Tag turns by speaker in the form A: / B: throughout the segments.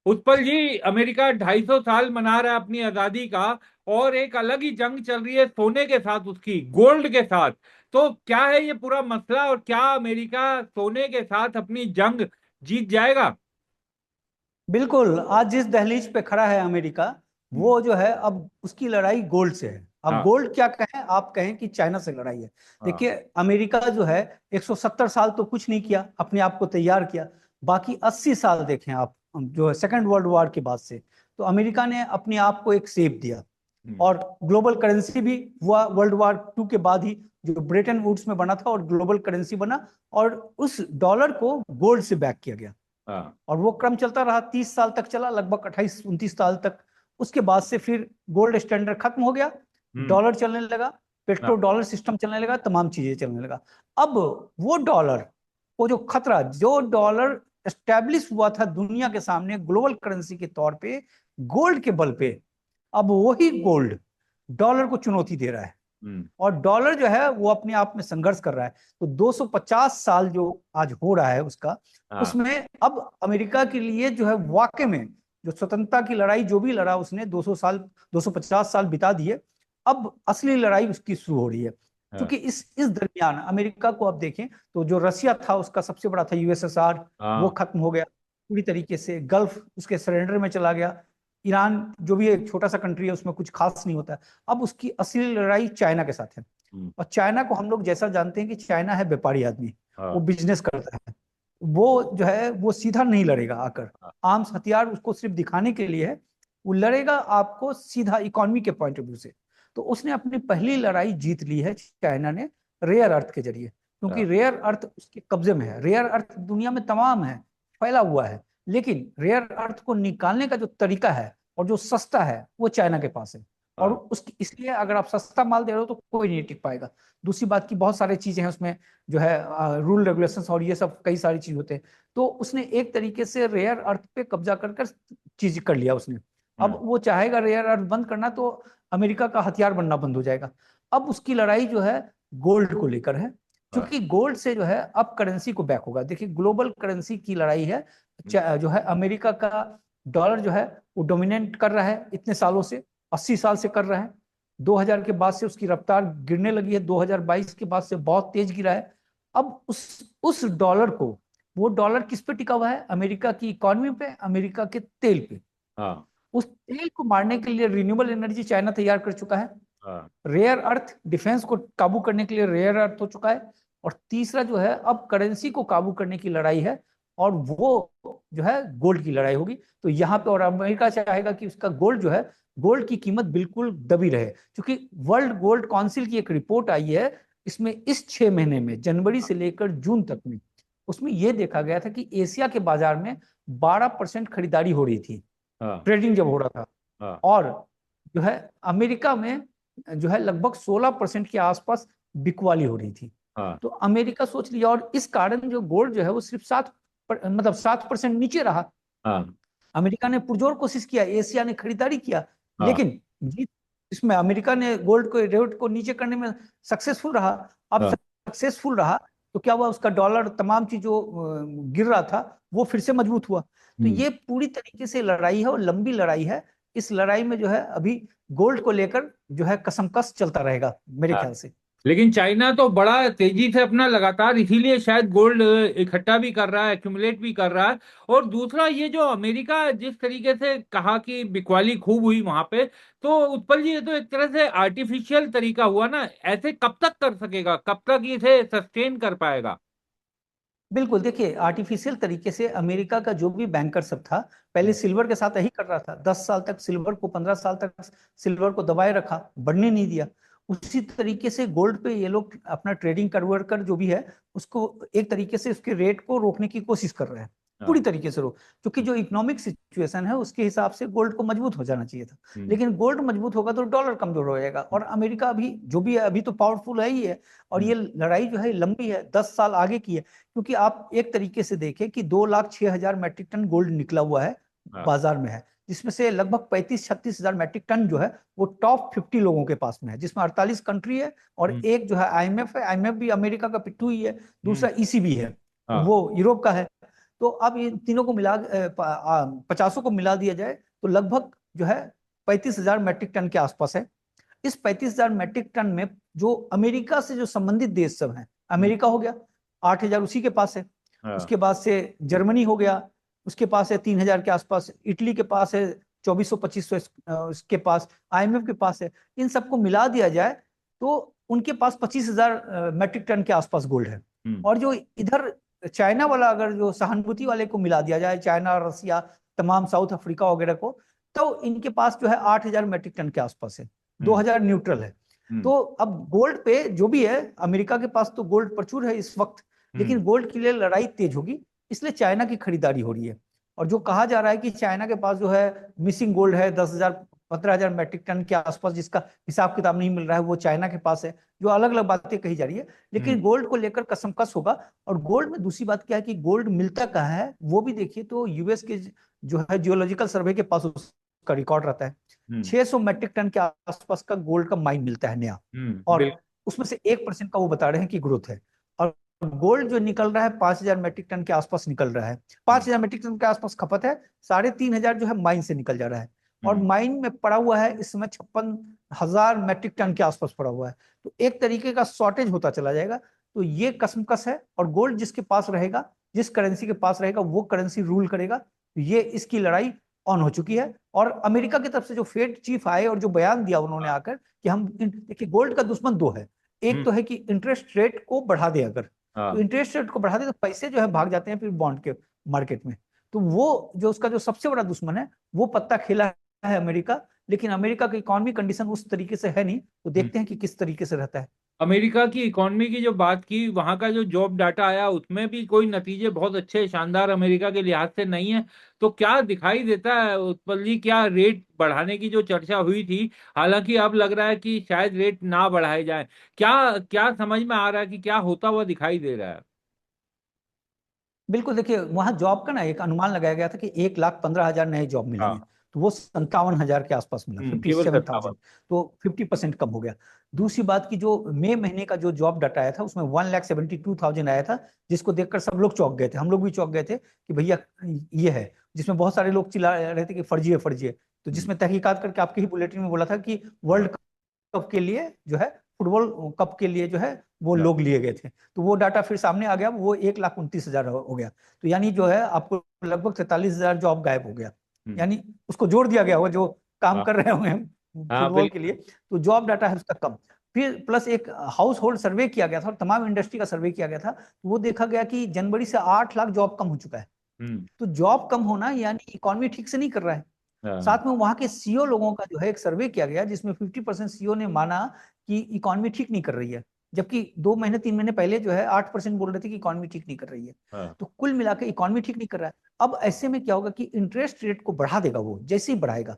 A: उत्पल जी, America 250 साल मना रहा है अपनी आजादी का, और एक अलग ही जंग चल रही है सोने के साथ, उसकी गोल्ड के साथ। तो क्या है ये पूरा मसला, और क्या अमेरिका सोने के साथ अपनी जंग जीत जाएगा?
B: बिल्कुल। आज जिस दहलीज पे खड़ा है अमेरिका,
A: हम्म।
B: वो जो है अब उसकी लड़ाई गोल्ड से है। अब
A: हाँ।
B: गोल्ड क्या कहें, आप कहें कि चाइना से लड़ाई है।
A: हाँ।
B: देखिए, अमेरिका जो है 170 साल तो कुछ नहीं किया, अपने आप को तैयार किया। बाकी 80 साल देखें आप, जो है सेकेंड वर्ल्ड वॉर के बाद से, तो अमेरिका ने अपने आप को एक शेप दिया।
A: हम्म।
B: और ग्लोबल करेंसी भी हुआ वर्ल्ड वॉर टू के बाद ही, जो ब्रेटन वुड्स में बना था, और ग्लोबल करेंसी बना। और उस डॉलर को गोल्ड से बैक किया गया।
A: हाँ।
B: और वो क्रम चलता रहा, 30 साल तक चला, लगभग 28-29 साल तक। उसके बाद से फिर गोल्ड स्टैंडर्ड खत्म हो गया,
A: हम्म।
B: डॉलर चलने लगा, पेट्रो
A: हाँ।
B: डॉलर सिस्टम चलने लगा, तमाम चीजें चलने लगा। अब वो डॉलर को, जो खतरा, जो डॉलर एस्टेब्लिश हुआ था दुनिया के सामने ग्लोबल करेंसी के तौर पे, गोल्ड के बल पे, अब वही गोल्ड डॉलर को चुनौती दे रहा है।
A: हम्म।
B: और डॉलर जो है वो अपने आप में संघर्ष कर रहा है। तो 250 साल जो आज हो रहा है उसका,
A: हाँ।
B: उसमें अब अमेरिका के लिए जो है वाकई में, जो स्वतंत्रता की लड़ाई जो भी लड़ा उसने, 200 साल, 250 साल बिता दिए। अब असली लड़ाई उसकी शुरू हो रही है।
A: हाँ।
B: क्योंकि इस दरमियान अमेरिका को आप देखें, तो जो रसिया था उसका सबसे बड़ा था, यूएसएसआर, वो
A: हाँ।
B: खत्म हो गया पूरी तरीके से। गल्फ उसके सरेंडर में चला गया। ईरान जो भी एक छोटा सा कंट्री है, उसमें कुछ खास नहीं होता है। अब उसकी असली लड़ाई चाइना के साथ है।
A: हम्म।
B: और चाइना को हम लोग जैसा जानते हैं कि चाइना है व्यापारी आदमी, वो
A: हाँ।
B: बिजनेस करता है। वो जो है वो सीधा नहीं लड़ेगा आकर,
A: हाँ।
B: आर्म्स हथियार उसको सिर्फ दिखाने के लिए है। वो लड़ेगा आपको सीधा इकोनॉमी के पॉइंट ऑफ व्यू से। तो उसने अपनी पहली लड़ाई जीत ली है चाइना ने, रेयर अर्थ के जरिए। क्योंकि
A: हाँ।
B: रेयर अर्थ उसके कब्जे में है। रेयर अर्थ दुनिया में तमाम है, फैला हुआ है। लेकिन रेयर अर्थ को निकालने का जो तरीका है और जो सस्ता है, वो चाइना के पास है। और
A: हाँ।
B: उसकी, इसलिए अगर आप सस्ता माल दे रहे हो तो कोई नहीं टिक पाएगा। दूसरी बात की बहुत सारी चीजें हैं उसमें, जो है रूल रेगुलेशंस और ये सब कई सारी चीज होते हैं। तो उसने एक तरीके से रेयर अर्थ पे कब्जा कर कर चीज कर लिया उसने। अब
A: हम्म।
B: वो चाहेगा रेयर अर्थ बंद करना, तो अमेरिका का हथियार बनना बंद हो जाएगा। अब उसकी लड़ाई जो है गोल्ड को लेकर है।
A: हाँ।
B: क्योंकि गोल्ड से जो है अब करेंसी को बैक होगा। देखिए, ग्लोबल करेंसी की लड़ाई है।
A: हम्म।
B: जो है अमेरिका का डॉलर जो है वो डोमिनेट कर रहा है इतने सालों से, 80 साल से कर रहा है। 2000 के बाद से उसकी रफ्तार गिरने लगी है, 2022 के बाद से बहुत तेज गिरा है। अब उस डॉलर को, वो डॉलर किस पे टिका हुआ है? अमेरिका की इकोनॉमी पे, अमेरिका के तेल पे।
A: हाँ।
B: उस तेल को मारने के लिए रिन्यूएबल एनर्जी चाइना तैयार कर चुका है।
A: हाँ।
B: रेयर अर्थ डिफेंस को काबू करने के लिए रेयर अर्थ हो चुका है। और तीसरा जो है अब करेंसी को काबू करने की लड़ाई है। और वो जो है गोल्ड की लड़ाई होगी। तो यहाँ पे, और अमेरिका चाहेगा कि उसका गोल्ड जो है, गोल्ड की कीमत बिल्कुल दबी रहे। क्योंकि वर्ल्ड गोल्ड काउंसिल की एक रिपोर्ट आई है, इसमें इस 6 महीने में, जनवरी से लेकर जून तक में, उसमें यह देखा गया था कि एशिया के बाजार में 12% खरीदारी हो रही थी,
A: हाँ।
B: ट्रेडिंग जब हो रहा था।
A: हाँ।
B: और जो है अमेरिका में जो है लगभग 16% के आसपास बिकवाली हो रही थी।
A: हाँ।
B: तो अमेरिका सोच लिया, और इस कारण जो गोल्ड जो है वो सिर्फ मतलब 7% नीचे रहा।
A: हाँ।
B: अमेरिका ने पुरजोर कोशिश किया, एशिया ने खरीदारी किया,
A: हाँ।
B: लेकिन जीत, इसमें अमेरिका ने गोल्ड को, रेट को नीचे करने में सक्सेसफुल रहा। अब
A: हाँ।
B: सक्सेसफुल रहा, तो क्या हुआ, उसका डॉलर, तमाम चीज जो गिर रहा था, वो फिर से मजबूत हुआ। तो
A: हम्म।
B: ये पूरी तरीके से लड़ाई है, और लंबी लड़ाई है। इस लड़ाई में जो है अभी गोल्ड को लेकर जो है कसमकस चलता रहेगा मेरे
A: हाँ।
B: ख्याल से।
A: लेकिन चाइना तो बड़ा तेजी से अपना लगातार इसीलिए शायद गोल्ड इकट्ठा भी कर रहा है, एक्यूमुलेट भी कर रहा है। और दूसरा, ये जो अमेरिका जिस तरीके से कहा कि बिकवाली खूब हुई वहां पे, तो उत्पल जी, ये तो एक तरह से आर्टिफिशियल तरीका हुआ ना। ऐसे कब तक कर सकेगा, कब तक इसे सस्टेन कर पाएगा?
B: बिल्कुल। देखिए, आर्टिफिशियल तरीके से अमेरिका का जो भी बैंकर सब था, पहले सिल्वर के साथ यही कर रहा था। 10 साल तक सिल्वर को, 15 साल तक सिल्वर को दबाए रखा, बढ़ने नहीं दिया। उसी तरीके से गोल्ड पे ये लोग अपना ट्रेडिंग कन्वर्ट कर, जो भी है उसको, एक तरीके से उसके रेट को रोकने की कोशिश कर रहे हैं, पूरी
A: हाँ।
B: तरीके से रोक। क्योंकि जो इकोनॉमिक सिचुएशन है उसके हिसाब से गोल्ड को मजबूत हो जाना चाहिए था।
A: हम्म।
B: लेकिन गोल्ड मजबूत होगा तो डॉलर कमजोर हो जाएगा, और अमेरिका अभी जो भी है अभी तो पावरफुल है ही है। और
A: हम्म।
B: ये लड़ाई जो है लंबी है, 10 साल आगे की है। क्योंकि आप एक तरीके से देखें कि 2,06,000 मैट्रिक टन गोल्ड निकला हुआ है,
A: हाँ।
B: बाजार में है। जिसमें से लगभग 35-36 हजार मैट्रिक टन जो है वो टॉप 50 लोगों के पास में है, जिसमें 48 कंट्री है। और
A: हम्म।
B: एक जो है आईएमएफ है, आईएमएफ भी अमेरिका का पिट्ठू ही है।
A: हम्म।
B: दूसरा ईसीबी है,
A: हाँ।
B: वो यूरोप का है। तो अब इन तीनों को मिला 50 को मिला दिया जाए तो लगभग जो है 35,000 मैट्रिक टन के आसपास है। इस 35,000 मैट्रिक टन में जो अमेरिका से जो संबंधित देश सब हैं, अमेरिका हो गया 8,000 उसी के पास है,
A: हाँ।
B: उसके बाद से जर्मनी हो गया, उसके पास है 3,000 के आसपास, इटली के पास है 2,400-2,500, उसके पास IMF के पास है। इन सबको मिला दिया जाए तो उनके पास 25,000 मैट्रिक टन के आसपास गोल्ड है। और जो इधर चाइना वाला, अगर जो सहानुभूति वाले को मिला दिया जाए, चाइना, रसिया, तमाम साउथ अफ्रीका वगैरह को, तो इनके पास जो है 8,000 मैट्रिक टन के आसपास है, 2,000 न्यूट्रल है। तो अब गोल्ड पे जो भी है, अमेरिका के पास तो गोल्ड प्रचुर है इस वक्त, लेकिन गोल्ड के लिए लड़ाई तेज होगी, इसलिए चाइना की खरीदारी हो रही है। और जो कहा जा रहा है कि चाइना के पास जो है मिसिंग गोल्ड है 10,000 15,000 मैट्रिक टन के आसपास, जिसका हिसाब किताब नहीं मिल रहा है, वो चाइना के पास है। जो अलग अलग बातें कही जा रही है, लेकिन गोल्ड को लेकर कसमकस होगा। और गोल्ड में दूसरी बात क्या है कि गोल्ड मिलता कहाँ है वो भी देखिए, तो यूएस के जो है जियोलॉजिकल सर्वे के पास उसका रिकॉर्ड रहता है। 600 मैट्रिक टन के आसपास का गोल्ड का माइन मिलता है नया, और उसमें से 1% का वो बता रहे हैं कि ग्रोथ है। और गोल्ड जो निकल रहा है 5,000 मैट्रिक टन के आसपास निकल रहा है, 5,000 मैट्रिक टन के आसपास खपत है, 3,500 जो है माइन से निकल जा रहा है। और माइन में पड़ा हुआ है इस समय 56,000 मैट्रिक टन के आसपास पड़ा हुआ है। तो एक तरीके का शॉर्टेज होता चला जाएगा। तो ये कसमकस है, और गोल्ड जिसके पास रहेगा, जिस करेंसी के पास रहेगा, वो करेंसी रूल करेगा। तो ये इसकी लड़ाई ऑन हो चुकी है। और अमेरिका की तरफ से जो फेड चीफ आए और जो बयान दिया उन्होंने आकर कि हम, देखिए गोल्ड का दुश्मन दो है, एक तो है कि इंटरेस्ट रेट को बढ़ा दे, अगर तो इंटरेस्ट रेट को बढ़ा दे तो पैसे जो है भाग जाते हैं फिर बॉन्ड के मार्केट में। तो वो जो उसका जो सबसे बड़ा दुश्मन है, वो पत्ता खेला है अमेरिका। लेकिन अमेरिका की इकोनॉमी कंडीशन उस तरीके से है नहीं, तो देखते हैं कि किस तरीके से रहता है।
A: अमेरिका की इकॉनमी की जो बात की, वहां का जो जॉब डाटा आया उसमें भी कोई नतीजे बहुत अच्छे शानदार अमेरिका के लिहाज से नहीं है। तो क्या दिखाई देता है उत्पल जी, क्या रेट बढ़ाने की जो चर्चा हुई थी, हालांकि अब लग रहा है कि शायद रेट ना बढ़ाए जाए, क्या क्या समझ में आ रहा है कि क्या होता हुआ दिखाई दे रहा है?
B: बिल्कुल, देखिए वहां जॉब का ना एक अनुमान लगाया गया था कि 1,15,000 नए जॉब मिलेंगे,
A: हाँ।
B: तो वो 57,000 के आसपास मिला, फिफ्टी
A: केवल
B: सेवन
A: 57।
B: थाउजेंड तो 50% कम हो गया। दूसरी बात की, जो मई महीने का जो जॉब डाटा आया था उसमें 1,72,000 आया था, जिसको देखकर सब लोग चौंक गए थे, हम लोग भी चौंक गए थे कि भैया ये है, जिसमें बहुत सारे लोग चिल्ला रहे थे कि फर्जी है, फर्जी है। तो जिसमें तहकीकात करके आपके ही बुलेटिन में बोला था कि वर्ल्ड कप के लिए जो है, फुटबॉल कप के लिए जो है वो लोग लिए गए थे। तो वो डाटा फिर सामने आ गया, वो 1,29,000 हो गया। तो यानी जो है आपको लगभग 43,000 जॉब गायब हो गया, यानी उसको जोड़ दिया गया होगा जो काम
A: हाँ
B: कर रहे होंगे
A: हाँ
B: फुटबॉल के
A: बिल्कुल।
B: लिए। तो जॉब डाटा है उसका कम। फिर प्लस एक हाउस होल्ड सर्वे किया गया था, और तमाम इंडस्ट्री का सर्वे किया गया था, तो वो देखा गया कि जनवरी से 8 लाख जॉब कम हो चुका है। तो जॉब कम होना यानी इकोनॉमी ठीक से नहीं कर रहा है।
A: हाँ।
B: साथ में वहां के सीईओ लोगों का जो है एक सर्वे किया गया, जिसमें 50% सीईओ ने माना कि इकोनॉमी ठीक नहीं कर रही है, जबकि 2 महीने 3 महीने पहले जो है 8% बोल रहे थे कि इकोनॉमी ठीक नहीं कर रही है।
A: हाँ।
B: तो कुल मिलाकर इकोनॉमी ठीक नहीं कर रहा है। अब ऐसे में क्या होगा कि इंटरेस्ट रेट को बढ़ा देगा, वो जैसे ही बढ़ाएगा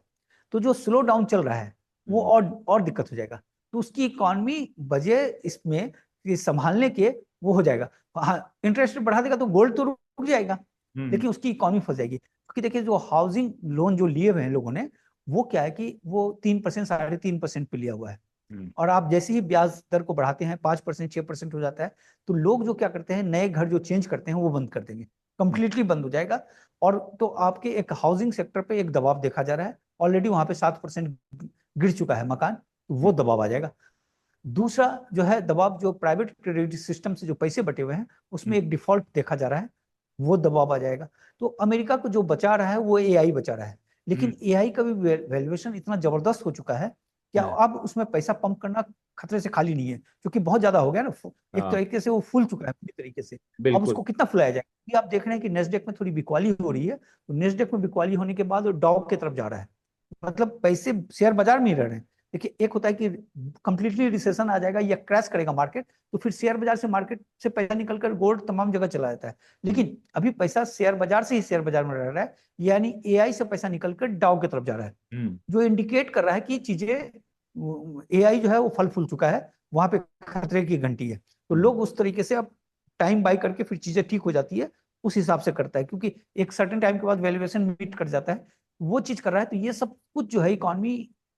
B: तो जो स्लो डाउन चल रहा है वो और दिक्कत हो जाएगा। तो उसकी इकोनॉमी बजट इसमें ये संभालने के वो हो जाएगा। हाँ, इंटरेस्ट रेट बढ़ा देगा तो गोल्ड तो रुक जाएगा, लेकिन उसकी इकोनॉमी फंस जाएगी। क्योंकि देखिए जो हाउसिंग लोन जो लिए हुए हैं लोगों ने, वो क्या है कि वो 3% 3.5% पे लिया हुआ है। और आप जैसे ही ब्याज दर को बढ़ाते हैं 5% 6% हो जाता है, तो लोग जो क्या करते हैं, नए घर जो चेंज करते हैं वो बंद कर देंगे, कंप्लीटली बंद हो जाएगा। और तो आपके एक हाउसिंग सेक्टर पे एक दबाव देखा जा रहा है, ऑलरेडी वहां पे 7% गिर चुका है मकान, तो वो दबाव आ जाएगा। दूसरा जो है दबाव, जो प्राइवेट क्रेडिट सिस्टम से जो पैसे बटे हुए हैं उसमें एक डिफॉल्ट देखा जा रहा है, वो दबाव आ जाएगा। तो अमेरिका को जो बचा रहा है वो एआई बचा रहा है, लेकिन एआई का भी वैल्यूएशन इतना जबरदस्त हो चुका है कि अब उसमें पैसा पंप करना खतरे से खाली नहीं है, क्योंकि बहुत ज्यादा हो गया ना, एक
A: हाँ
B: तरीके से वो फूल चुका है पूरी तरीके से। अब
A: बिल्कुल।
B: उसको कितना फुलाया जाए, ये आप देख रहे हैं कि नेस्डेक में थोड़ी बिकवाली हो रही है, तो नेस्डेक में बिकवाली होने के बाद वो डाउ की तरफ जा रहा है, मतलब पैसे शेयर बाजार में ही रह रहे हैं। देखिए एक होता है कि कंप्लीटली रिसेशन आ जाएगा या क्रैश करेगा मार्केट, तो फिर शेयर बाजार से, मार्केट से पैसा निकलकर गोल्ड तमाम जगह चला जाता है। लेकिन अभी पैसा शेयर बाजार से ही शेयर बाजार में रह रहा है, यानी एआई से पैसा निकलकर डाउ की तरफ जा रहा है, जो इंडिकेट कर रहा है कि चीजें, एआई जो है वो फल फूल चुका है, वहां पे खतरे की घंटी है। तो लोग उस तरीके से अब टाइम बाय करके फिर चीजें ठीक हो जाती है, उस हिसाब से करता है, क्योंकि एक सर्टेन टाइम के बाद वैल्यूएशन मीट कर जाता है, वो चीज कर रहा है। तो ये सब कुछ जो है इकोनॉमी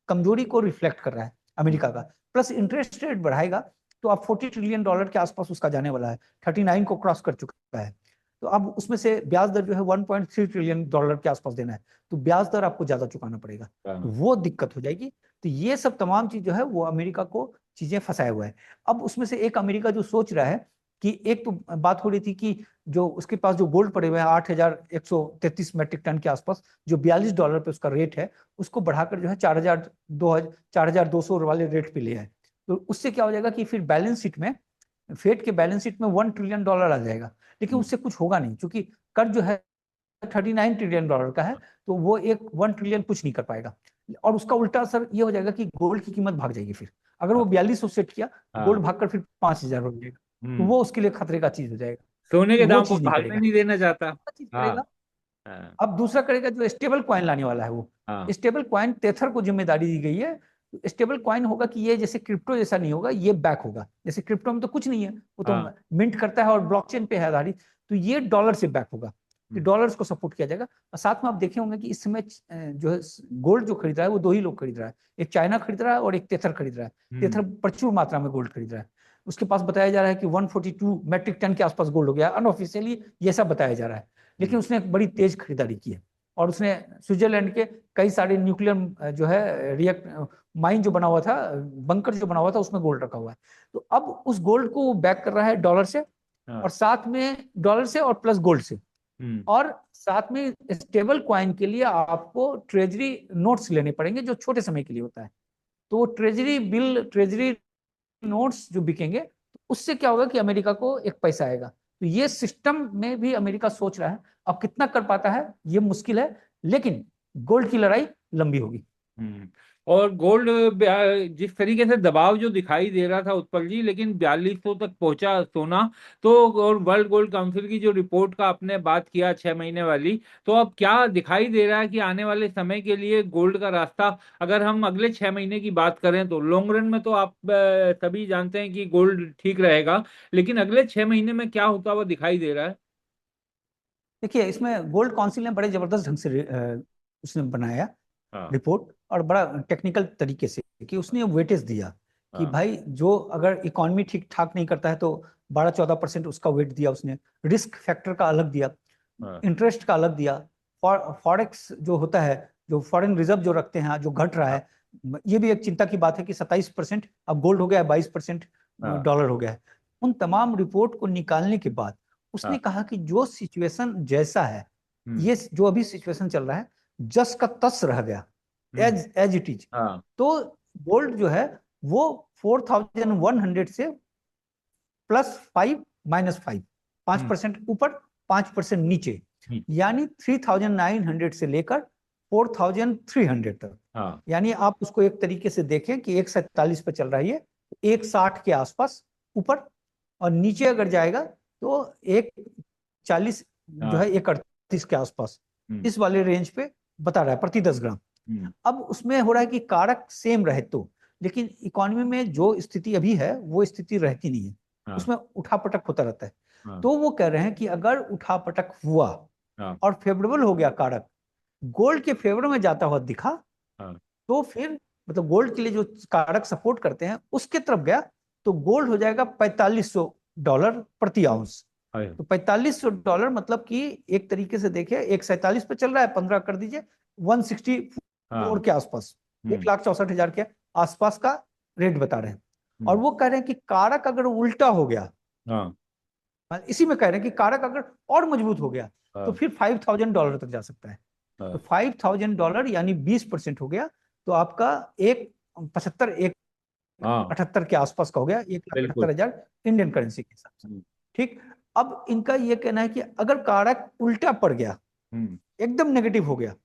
B: कमजोरी को रिफ्लेक्ट कर रहा है अमेरिका का। प्लस इंटरेस्ट रेट बढ़ाएगा तो अब $40 ट्रिलियन के आसपास उसका जाने वाला है, 39 को क्रॉस कर चुका है। तो अब उसमें से ब्याज दर जो है 1.3 ट्रिलियन डॉलर के आसपास देना है, तो ब्याज दर आपको ज्यादा चुकाना पड़ेगा, तो वो दिक्कत हो जाएगी। तो ये सब तमाम चीज जो है वो अमेरिका को चीजें फंसाए हुआ है। अब उसमें से एक अमेरिका जो सोच रहा है कि एक तो बात हो रही थी कि जो उसके पास जो गोल्ड पड़े हुए हैं 8,133 मेट्रिक टन के आसपास, जो $42 पे उसका रेट है, उसको बढ़ाकर जो है 4,200 वाले रेट पे ले आए। तो उससे क्या हो जाएगा कि फिर बैलेंस शीट में, फेड के बैलेंस शीट में $1 ट्रिलियन आ जाएगा, लेकिन उससे कुछ होगा नहीं, क्योंकि कर्ज जो है 39 ट्रिलियन डॉलर का है, तो वो एक 1 ट्रिलियन कुछ नहीं कर पाएगा। और उसका उल्टा असर ये हो जाएगा कि गोल्ड की कीमत भाग जाएगी। फिर अगर वो 4200 सेट किया, गोल्ड भागकर फिर 5,000 हो जाएगा, तो वो उसके लिए खतरे का चीज हो जाएगा,
A: सोने
B: तो
A: के
B: वो
A: दाम को
B: चीज नहीं
A: भागने
B: करेगा।
A: नहीं देना चाहता।
B: चीज
A: हाँ।
B: करेगा।
A: हाँ।
B: अब दूसरा करेगा जो स्टेबल कॉइन लाने वाला है, वो
A: हाँ।
B: स्टेबल कॉइन टेथर को जिम्मेदारी दी गई है। स्टेबल कॉइन होगा कि ये जैसे क्रिप्टो जैसा नहीं होगा, ये बैक होगा। जैसे क्रिप्टो में तो कुछ नहीं है, वो तो
A: हाँ।
B: मिंट करता है और ब्लॉकचेन पे है आधारित, तो ये डॉलर से बैक होगा, कि डॉलर्स को सपोर्ट किया जाएगा। और साथ में आप देखे होंगे कि इस समय जो है गोल्ड जो खरीद रहा है वो दो ही लोग खरीद रहा है, एक चाइना खरीद रहा है और एक टेथर खरीद रहा है। टेथर प्रचुर मात्रा में गोल्ड खरीद रहा है। उसके पास बताया जा रहा है कि 142 मैट्रिक टन के आसपास गोल्ड हो गया, अनऑफिशियली ये सब बताया जा रहा है, लेकिन उसने एक बड़ी तेज खरीदारी की है। और उसने स्विट्जरलैंड के कई सारे न्यूक्लियर जो है रिएक्ट माइन जो बना हुआ था, बंकर जो बना हुआ था, उसमें गोल्ड रखा हुआ है। तो अब उस गोल्ड को वो बैक कर रहा है डॉलर से,
A: हाँ।
B: और साथ में डॉलर से और प्लस गोल्ड से,
A: हम्म।
B: और साथ में स्टेबल क्वाइन के लिए आपको ट्रेजरी नोट्स लेने पड़ेंगे जो छोटे समय के लिए होता है। तो ट्रेजरी बिल, ट्रेजरी नोट्स जो बिकेंगे, तो उससे क्या होगा कि अमेरिका को एक पैसा आएगा। तो ये सिस्टम में भी अमेरिका सोच रहा है। अब कितना कर पाता है ये मुश्किल है, लेकिन गोल्ड की लड़ाई लंबी होगी।
A: हम्म। और गोल्ड जिस तरीके से दबाव जो दिखाई दे रहा था उत्पल जी, लेकिन 4200 तक पहुंचा सोना। तो और वर्ल्ड गोल्ड काउंसिल की जो रिपोर्ट का आपने बात किया 6 महीने वाली, तो अब क्या दिखाई दे रहा है कि आने वाले समय के लिए गोल्ड का रास्ता, अगर हम अगले 6 महीने की बात करें तो लॉन्ग रन में तो आप सभी जानते हैं कि गोल्ड ठीक रहेगा, लेकिन अगले 6 महीने में क्या होता हुआ दिखाई दे रहा है?
B: देखिए, इसमें गोल्ड काउंसिल ने बड़े जबरदस्त ढंग से उसने बनाया
A: हाँ।
B: रिपोर्ट, और बड़ा टेक्निकल तरीके से कि उसने वेटेज दिया कि
A: हाँ।
B: भाई जो अगर इकोनॉमी ठीक ठाक नहीं करता है तो 12-14% उसका वेट दिया उसने, रिस्क फैक्टर का अलग दिया,
A: हाँ।
B: इंटरेस्ट का अलग दिया, फॉरेक्स जो होता है, जो फॉरेन रिजर्व जो रखते हैं, जो घट रहा
A: हाँ।
B: है, ये भी एक चिंता की बात है कि 27%, अब गोल्ड हो गया है 22%
A: हाँ।
B: डॉलर हो गया है। उन तमाम रिपोर्ट को निकालने के बाद उसने
A: हाँ।
B: कहा कि जो सिचुएशन जैसा है,
A: हम्म।
B: ये जो अभी सिचुएशन चल रहा है, जस का तस रह गया,
A: hmm.
B: As as it is.
A: हाँ।
B: तो गोल्ड जो है वो 4,100 से +5 -5, पांच
A: हम्म।
B: परसेंट ऊपर, 5% नीचे,
A: हम्म।
B: यानी 3,900 से लेकर 4,300 तक।
A: हाँ।
B: यानी आप उसको एक तरीके से देखें कि 147 पे चल रहा है ये, 160 के आसपास ऊपर, और नीचे अगर जाएगा तो 140 जो
A: हाँ।
B: है 138 के आसपास,
A: हम्म।
B: इस वाले रेंज पे बता रहा है प्रति 10 ग्राम।
A: हम्म।
B: अब उसमें हो रहा है कि कारक सेम रहे तो, लेकिन इकोनॉमी में जो स्थिति अभी है वो स्थिति रहती नहीं है,
A: हाँ।
B: उसमें उठापटक होता रहता है।
A: हाँ।
B: तो वो कह रहे हैं कि अगर उठापटक हुआ
A: हाँ।
B: और फेवरेबल हो गया कारक, गोल्ड के फेवर में जाता हुआ दिखा,
A: हाँ।
B: तो फिर मतलब गोल्ड के लिए जो कारक सपोर्ट करते हैं उसके तरफ गया, तो गोल्ड हो जाएगा $4,500 प्रति आउंस।
A: हाय।
B: तो $4,500 मतलब कि एक तरीके से देखे 147 पे चल रहा है, 15 कर दीजिए, 164
A: हाँ।
B: के आसपास, एक
A: हम्म।
B: लाख चौसठ हजार के आसपास का रेट बता रहे हैं। और
A: हम्म।
B: वो कह रहे हैं कि कारक अगर उल्टा हो गया,
A: हाँ।
B: इसी में कह रहे हैं कि कारक अगर और मजबूत हो गया, तो
A: हाँ।
B: फिर $5,000 तक जा सकता है। तो
A: हाँ।
B: $5,000 यानी 20% हो गया, तो आपका एक 75, एक
A: हाँ।
B: 78 के आसपास का हो गया, 1,78,000
A: बिल्कुल।
B: इंडियन करेंसी के हिसाब से।
A: हम्म।
B: ठीक। अब इनका ये कहना है कि अगर कारक उल्टा पड़ गया,
A: हम्म।
B: एकदम नेगेटिव हो गया,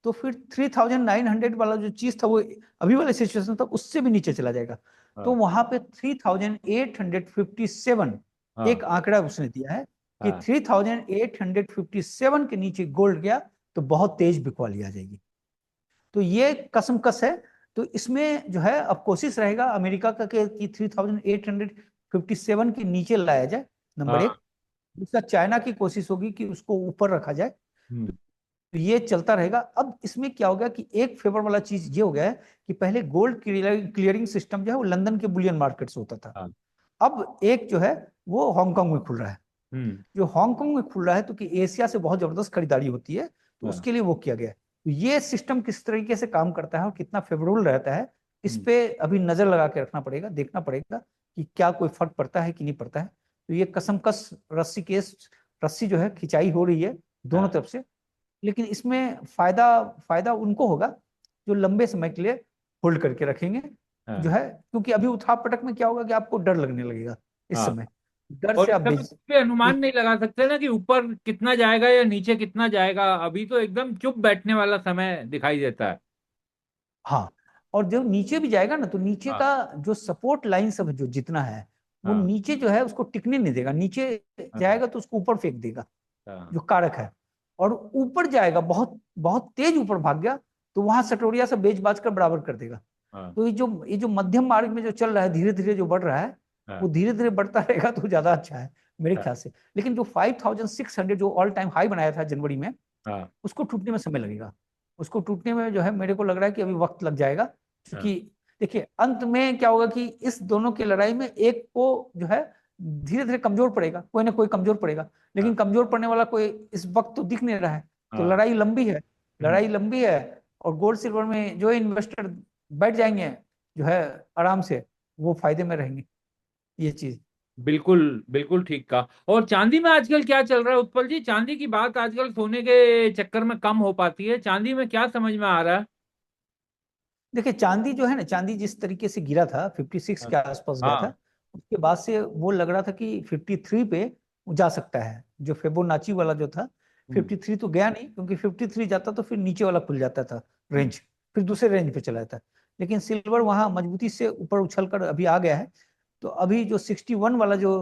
B: तो फिर 3,900 वाला जो चीज था वो अभी वाले सिचुएशन था उससे भी नीचे चला जाएगा। तो
A: हाँ।
B: वहां पे 3,857
A: हाँ।
B: एक आंकड़ा उसने दिया है कि
A: हाँ।
B: 3,857 के नीचे गोल्ड गया तो बहुत तेज बिकवाली आ जाएगी। तो ये कसमकस है। तो इसमें जो है अब कोशिश रहेगा अमेरिका का कि 3,857 के नीचे लाया जाए, नंबर
A: हाँ।
B: एक। दूसरा, चाइना की कोशिश होगी कि उसको ऊपर रखा जाए।
A: हम्म।
B: तो ये चलता रहेगा। अब इसमें क्या हो गया कि एक फेवर वाला चीज ये हो गया है कि पहले गोल्ड क्लियरिंग सिस्टम जो है वो लंदन के बुलियन मार्केट से होता था।
A: हाँ।
B: अब एक जो है वो हांगकांग में खुल रहा है।
A: हम्म।
B: जो हांगकांग में खुल रहा है तो कि एशिया से बहुत जबरदस्त खरीदारी होती है, तो
A: हाँ।
B: उसके लिए वो किया गया है। तो ये सिस्टम किस तरीके से काम करता है और कितना फेवरेबल रहता है, इस
A: हम्म।
B: पे अभी नजर लगा के रखना पड़ेगा, देखना पड़ेगा कि क्या कोई फर्क पड़ता है कि नहीं पड़ता है। तो ये कसमकस रस्सी जो है खिंचाई हो रही है दोनों
A: हाँ।
B: तरफ से। लेकिन इसमें फायदा फायदा उनको होगा जो लंबे समय के लिए होल्ड करके रखेंगे, जो
A: हाँ।
B: है क्योंकि अभी उठा पटक में क्या होगा कि आपको डर लगने लगेगा इस
A: हाँ।
B: समय। डर
A: और
B: से
A: इस
B: आप
A: समय कुछ भी अनुमान नहीं लगा सकते ना कि ऊपर कितना जाएगा या नीचे कितना जाएगा। अभी तो एकदम चुप बैठने वाला समय दिखाई देता है।
B: हाँ, और जो नीचे भी जाएगा ना तो नीचे
A: हाँ।
B: का जो सपोर्ट लाइन सब जो जितना है वो
A: हाँ।
B: नीचे जो है उसको टिकने नहीं देगा, नीचे
A: हाँ।
B: जाएगा तो उसको ऊपर फेंक देगा,
A: हाँ।
B: जो कारक है। और ऊपर जाएगा, बहुत बहुत तेज ऊपर भाग गया तो वहां सटोरिया से बेच बाच कर बराबर कर देगा।
A: हाँ।
B: तो ये जो मध्यम मार्ग में जो चल रहा है, धीरे धीरे जो बढ़ रहा है, वो
A: हाँ।
B: धीरे धीरे बढ़ता रहेगा तो ज्यादा अच्छा है मेरे
A: हाँ।
B: ख्याल से। लेकिन जो 5600 जो ऑल टाइम हाई बनाया था जनवरी में,
A: हाँ।
B: उसको टूटने में समय लगेगा। उसको टूटने में जो है मेरे को लग रहा है कि अभी वक्त लग जाएगा,
A: हाँ।
B: क्योंकि देखिए अंत में क्या होगा कि इस दोनों की लड़ाई में एक को जो है धीरे धीरे कमजोर पड़ेगा, कोई ना कोई कमजोर पड़ेगा। लेकिन
A: हाँ।
B: कमजोर पड़ने वाला कोई इस वक्त तो दिख नहीं रहा है। तो
A: हाँ।
B: लड़ाई लंबी है,
A: हम्म।
B: लड़ाई लंबी है। और गोल्ड सिल्वर में जो इन्वेस्टर बैठ जाएंगे जो है आराम से, वो फायदे में रहेंगे ये चीज।
A: बिल्कुल बिल्कुल ठीक कहा। और चांदी में आजकल क्या चल रहा है उत्पल जी? चांदी की बात आजकल सोने के चक्कर में कम हो पाती है, चांदी में क्या समझ में आ रहा है?
B: देखिए चांदी जो है ना, चांदी जिस तरीके से गिरा था 56
A: हाँ।
B: के आसपास गया
A: हाँ।
B: था, उसके बाद से वो लग रहा था कि 53 पे वो जा सकता है। जो फिबोनाची वाला जो था,
A: हम्म।
B: 53 तो गया नहीं, क्योंकि 53 जाता तो फिर नीचे वाला खुल जाता था
A: हम्म।
B: रेंज, फिर दूसरे रेंज पे चला जाता। लेकिन सिल्वर वहां मजबूती से ऊपर उछल कर अभी आ गया है। तो अभी जो 61 वाला जो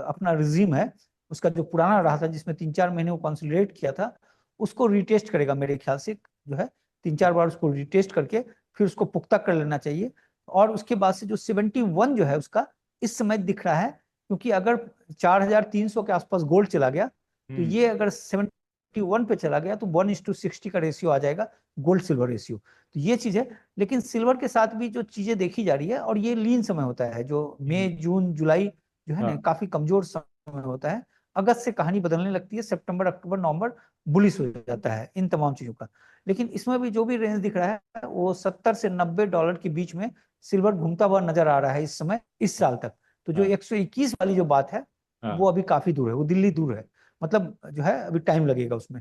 B: अपना रिजीम है, उसका जो पुराना रहा था जिसमें 3-4 महीने वो कंसोलिडेट किया था, उसको रिटेस्ट करेगा मेरे ख्याल से, जो है 3-4 बार उसको रिटेस्ट करके फिर उसको पुख्ता कर लेना चाहिए। और उसके बाद से जो 71 जो है उसका इस समय दिख रहा है, क्योंकि अगर 4300 के आसपास गोल्ड चला गया, तो
A: हम्म।
B: ये अगर 71 पे चला गया तो 1:60 का रेशियो आ जाएगा, गोल्ड सिल्वर रेशियो। तो ये चीज है। लेकिन सिल्वर के साथ भी जो चीजें देखी जा रही है, और ये लीन समय होता है, जो
A: हम्म।
B: मई जून जुलाई जो है ना
A: हाँ।
B: काफी कमजोर समय होता है। अगस्त से कहानी बदलने लगती है, सितंबर अक्टूबर नवंबर बुलिश हो जाता है इन तमाम चीजों का। लेकिन इसमें भी जो भी रेंज दिख रहा है वो $70 से $90 के बीच में सिल्वर घूमता हुआ नजर आ रहा है इस समय, इस साल तक। तो जो
A: हाँ।
B: 121 वाली जो बात है,
A: हाँ।
B: वो अभी काफी दूर है, वो दिल्ली दूर है। मतलब जो है अभी टाइम लगेगा उसमें।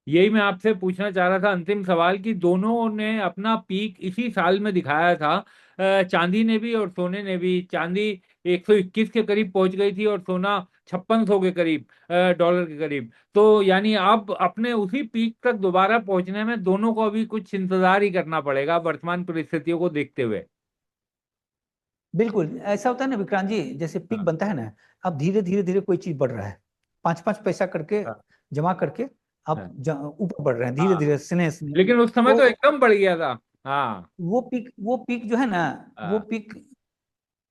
A: यही मैं आपसे पूछना चाह रहा था, अंतिम सवाल, कि दोनों ने अपना पीक इसी साल में दिखाया था। चांदी ने भी और सोने ने भी। चांदी 121 के करीब पहुंच गई थी और सोना 5600 के करीब, डॉलर के करीब। तो यानी अब अपने उसी पीक तक दोबारा पहुंचने में दोनों को अभी कुछ इंतजार ही करना पड़ेगा वर्तमान परिस्थितियों को देखते हुए।
B: बिल्कुल ऐसा होता है ना विक्रांत जी, जैसे पिक
A: हाँ।
B: बनता है ना, अब धीरे धीरे धीरे कोई चीज बढ़ रहा है, 5-5 पैसा करके
A: हाँ।
B: जमा करके आप
A: हाँ।
B: ऊपर बढ़ रहे हैं धीरे
A: हाँ।
B: धीरे, स्नेह स्नेह।
A: लेकिन उस समय
B: तो
A: तो एकदम बढ़ गया था। हाँ।
B: वो पीक जो है ना, वो
A: हाँ।
B: पीक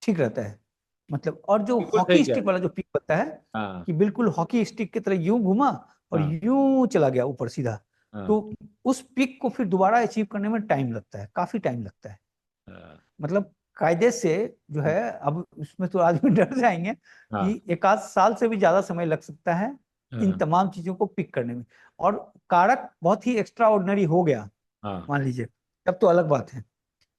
B: ठीक रहता है। मतलब और जो
A: बिल्कुल सही
B: हॉकी
A: कह
B: स्टिक
A: रहे
B: वाला जो पिक बनता है,
A: हैं। हाँ।
B: कि बिल्कुल हॉकी स्टिक की तरह यूं घुमा और
A: हाँ।
B: यूं चला गया ऊपर सीधा,
A: हाँ।
B: तो उस पिक को फिर दोबारा अचीव करने में टाइम लगता है, काफी टाइम लगता है।
A: हाँ।
B: मतलब कायदे से जो है, अब उसमें तो आदमी डर जाएंगे
A: हाँ।
B: कि 1 आध साल से भी ज्यादा समय लग सकता है इन
A: हाँ।
B: तमाम चीजों को पिक करने में। और कारक बहुत ही एक्स्ट्रा ऑर्डिनरी हो गया
A: हाँ।
B: मान लीजिए, तब तो अलग बात है।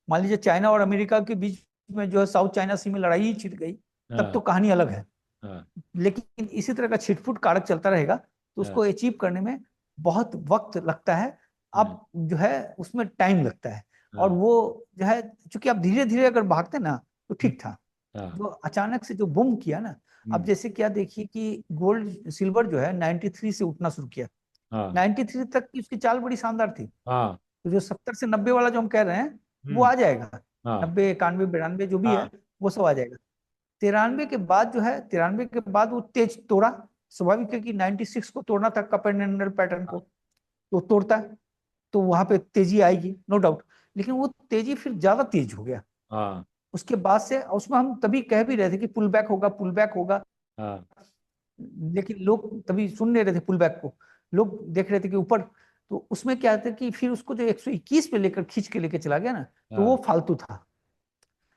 B: मान लीजिए चाइना और अमेरिका के बीच में जो है साउथ चाइना सी में लड़ाई ही छिड़ गई, तब
A: हाँ।
B: तो कहानी अलग है।
A: हाँ।
B: लेकिन इसी तरह का छिटफुट कारक चलता रहेगा तो
A: हाँ।
B: उसको अचीव करने में बहुत वक्त लगता है।
A: हाँ।
B: अब जो है उसमें टाइम लगता है। और
A: हाँ।
B: वो जो है, चूंकि आप धीरे धीरे अगर भागते ना तो
A: हम्म।
B: ठीक था।
A: हाँ।
B: जो अचानक से जो बूम किया ना, अब
A: हम्म।
B: जैसे क्या देखिए कि गोल्ड सिल्वर जो है 93 से उठना शुरू किया,
A: हाँ।
B: 93 तक की उसकी चाल बड़ी शानदार थी।
A: हाँ।
B: तो जो 70 से 90 वाला जो हम कह रहे हैं, वो
A: हम्म।
B: आ जाएगा।
A: हाँ।
B: 90 91 92 जो भी है,
A: हाँ।
B: वो सब आ जाएगा। 93 के बाद जो है, 93 के बाद वो तेज तोड़ा। स्वाभाविक है कि 96 को तोड़ना था, कप एंड हैंडल पैटर्न को, तो तोड़ता है तो वहां पे तेजी आएगी, नो डाउट। लेकिन वो तेजी फिर ज्यादा तेज हो गया
A: हाँ।
B: उसके बाद से। उसमें हम तभी कह भी रहे थे कि पुल बैक होगा, पुल बैक होगा।
A: हाँ।
B: लेकिन लोग तभी सुन नहीं रहे थे पुल बैक को, लोग देख रहे थे कि ऊपर। तो उसमें क्या था कि फिर उसको जो 121 पे लेकर खींच के लेके चला गया ना, तो वो
A: हाँ।
B: फालतू था।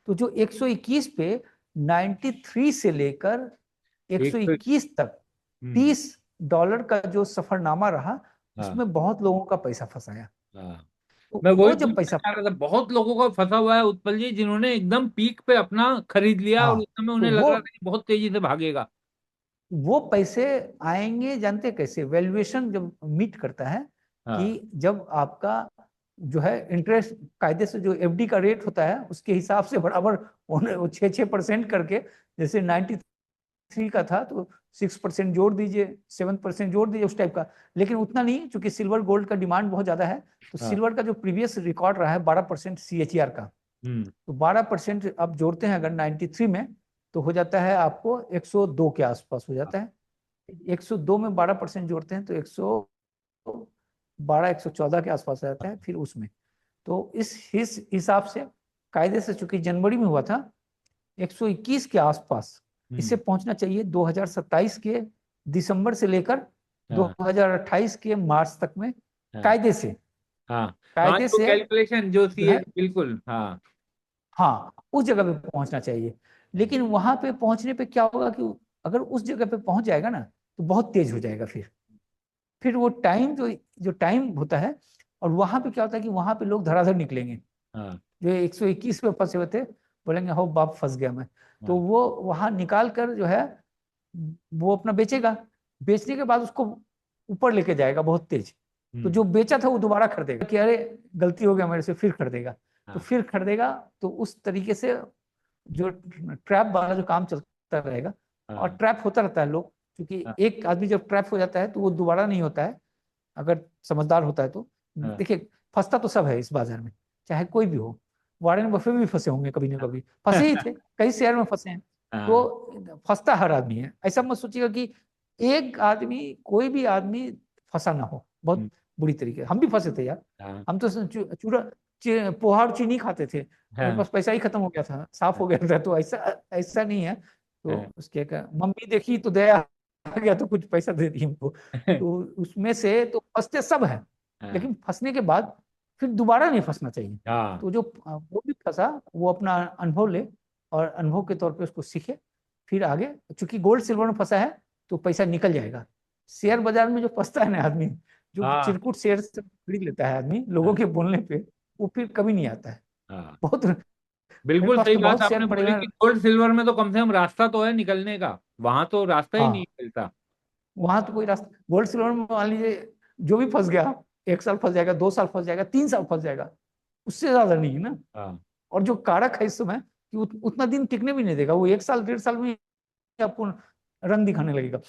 B: तो जो 121 पे 93 से लेकर
A: एक तो
B: 121 तक
A: हम्म।
B: $30 का जो सफरनामा रहा,
A: हाँ।
B: उसमें बहुत लोगों का पैसा फंसाया।
A: हाँ।
B: तो
A: मैं वही
B: वो जब
A: पूछना
B: पैसा,
A: चाह रहा था, बहुत लोगों का फंसा हुआ है उत्पल जी, जिन्होंने एकदम पीक पे अपना खरीद लिया और
B: हाँ,
A: उस समय
B: तो
A: उन्हें लग रहा था कि बहुत तेजी से भागेगा।
B: वो पैसे आएंगे जानते कैसे? वैल्यूएशन जब मीट करता है,
A: हाँ।
B: कि जब आपका जो है इंटरेस्ट, कायदे से जो एफडी का रेट होता है उसके हिसाब से बराबर 6-6% करके, जैसे 93 का था तो 6% जोड़ दीजिए, 7% जोड़ दीजिए, उस टाइप का। लेकिन उतना नहीं, क्योंकि सिल्वर गोल्ड का डिमांड बहुत ज्यादा है। तो
A: हाँ।
B: सिल्वर का जो प्रीवियस रिकॉर्ड रहा है 12% CHR का,
A: हम्म।
B: तो 12% आप जोड़ते हैं अगर 93 में, तो हो जाता है आपको 102 के आसपास हो जाता है। 102 में 12% जोड़ते हैं तो 112, 114 के आसपास आ जाता है फिर उसमें। तो इस हिसाब से कायदे से, चूंकि जनवरी में हुआ था 121 के आसपास, इसे
A: हम्म।
B: पहुंचना चाहिए 2027 के दिसंबर से लेकर
A: हाँ।
B: 2028 के मार्च तक में।
A: हाँ।
B: कायदे से,
A: हाँ। हाँ,
B: कायदे
A: जो
B: से
A: कैलकुलेशन जो
B: जो
A: थी
B: है,
A: बिल्कुल। हाँ।
B: हाँ, उस जगह पे पहुंचना चाहिए। लेकिन वहां पे पहुंचने पे क्या होगा कि अगर उस जगह पे पहुंच जाएगा ना, तो बहुत तेज हो जाएगा। फिर वो टाइम जो जो टाइम होता है, और वहां पे क्या होता है कि वहां पे लोग धड़ाधड़ निकलेंगे।
A: हाँ।
B: जो 121 पे फंसे हुए थे, बोलेंगे हो बाप फंस गया मैं। तो
A: हाँ।
B: वो वहां निकाल कर जो है, वो अपना बेचेगा। बेचने के बाद उसको ऊपर लेके जाएगा बहुत तेज। तो
A: हम्म।
B: जो बेचा था वो दोबारा खरीदेगा कि अरे गलती हो गया मेरे से, फिर खरीदेगा। तो
A: हाँ।
B: फिर खरीदेगा। तो उस तरीके से जो ट्रैप वाला जो काम चलता रहेगा। और
A: हाँ।
B: ट्रैप होता रहता है लोग, क्योंकि
A: हाँ।
B: एक आदमी जब ट्रैप हो जाता है तो वो दोबारा नहीं होता है, अगर समझदार होता है तो।
A: हाँ।
B: देखिए, फंसता तो सब है इस बाजार में, चाहे कोई भी हो। वॉरेन बफे भी फंसे होंगे कभी ना कभी, फंसे ही थे, कई शेयर में फंसे हैं।
A: हाँ।
B: तो फंसता हर आदमी है, ऐसा मत सोचिएगा कि एक आदमी, कोई भी आदमी फंसा ना हो बहुत
A: हम्म।
B: बुरी तरीके। हम भी फंसे थे यार।
A: हाँ।
B: हम तो चूड़ा, पोहा और चीनी खाते थे, मेरे
A: हाँ।
B: पास पैसा ही खत्म हो गया था, साफ हो गया था। तो ऐसा ऐसा नहीं है। तो
A: हाँ।
B: उसके का मम्मी देखी तो दया आ गया, तो कुछ पैसा दे दी हमको। तो उसमें से तो फंसते सब है,
A: हाँ।
B: लेकिन फंसने के बाद फिर दोबारा नहीं फंसना चाहिए।
A: हाँ।
B: तो जो वो भी फंसा, वो अपना अनुभव ले, और अनुभव के तौर पे उसको सीखे, फिर आगे। चूंकि गोल्ड सिल्वर में फंसा है तो पैसा निकल जाएगा। शेयर बाजार में जो फंसता है ना आदमी, जो
A: हाँ।
B: चिरकुट शेयर से खरीद लेता है आदमी लोगों
A: हाँ।
B: के बोलने पे, वो फिर कभी नहीं आता है।
A: हाँ।
B: बहुत, मेरे
A: बिल्कुल
B: पास
A: सही
B: तो
A: बात
B: बहुत
A: आपने
B: शेयर पड़े
A: बोली
B: हैं।
A: कि गोल्ड सिल्वर में तो कम से कम रास्ता तो है निकलने का, वहां तो रास्ता ही नहीं
B: हाँ,
A: मिलता।
B: वहां तो कोई रास्ता, गोल्ड सिल्वर में मान लीजिए जो भी फंस गया, 1 साल फंस जाएगा, 2 साल फंस जाएगा, 3 साल फंस जाएगा, उससे ज्यादा नहीं है ना।
A: हाँ।
B: और जो कारक है इस समय, कि उतना दिन टिकने भी नहीं देगा, वो 1 साल 1.5 साल में ही आपको रंग दिखाने लगेगा।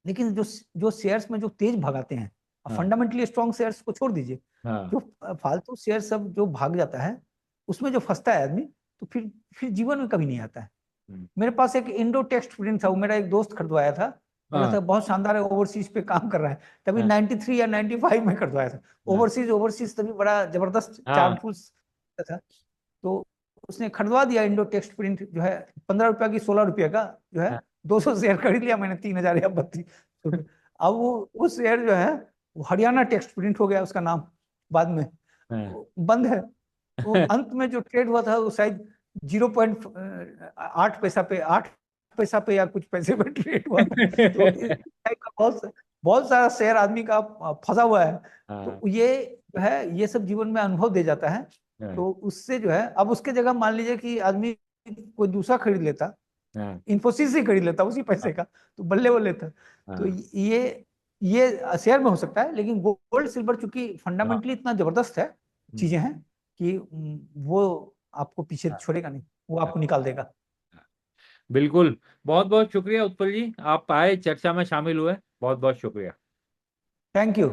B: लेकिन जो जो शेयर्स में जो तेज भगाते हैं,
A: हाँ।
B: फंडामेंटली स्ट्रॉन्ग शेयर्स को छोड़ दीजिए,
A: हाँ।
B: जो फालतू शेयर सब जो भाग जाता है, उसमें जो फंसता है आदमी, तो फिर जीवन में कभी नहीं आता है।
A: हम्म।
B: मेरे पास एक इंडो टेक्स्ट प्रिंट था, वो मेरा एक दोस्त खरीदवाया था। बोला
A: हाँ।
B: था बहुत शानदार है, ओवरसीज पे काम कर रहा है। तभी
A: हाँ।
B: 93 या 95 में खरीदवाया था।
A: हाँ।
B: ओवरसीज ओवरसीज तभी बड़ा जबरदस्त
A: हाँ।
B: चार्मफुल था। तो उसने खरीदवा दिया इंडो टेक्स्ट प्रिंट, जो है 15 रुपया की, 16 रुपये का जो है,
A: हाँ।
B: 200 शेयर खरीद लिया मैंने, 3000 या 32 रुपये। अब वो शेयर जो है, वो हरियाणा टेक्स्ट प्रिंट हो गया उसका नाम बाद में,
A: हाँ।
B: वो बंद है। वो अंत में जो ट्रेड हुआ था वो शायद 0.8 पैसा पे, 8 पैसा पे या कुछ पैसे पे ट्रेड हुआ था। तो इस टाइप का बहुत बहुत सारा शेयर आदमी का फंसा हुआ है।
A: हाँ।
B: तो ये जो है, ये सब जीवन में अनुभव दे जाता है।
A: हाँ।
B: तो उससे जो है, अब उसके जगह मान लीजिए कि आदमी कोई दूसरा खरीद लेता,
A: हाँ।
B: इन्फोसिस ही खरीद लेता उसी पैसे का, तो बल्ले वो लेता। तो
A: हाँ।
B: ये शेयर में हो सकता है, लेकिन गोल्ड सिल्वर चूंकि
A: हाँ।
B: फंडामेंटली इतना जबरदस्त है,
A: हम्म।
B: चीजें हैं कि वो आपको पीछे
A: हाँ।
B: छोड़ेगा नहीं, वो
A: हाँ।
B: आपको निकाल देगा।
A: हाँ। बिल्कुल। बहुत बहुत शुक्रिया उत्पल जी, आप आए, चर्चा में शामिल हुए, बहुत बहुत शुक्रिया।
B: Thank you.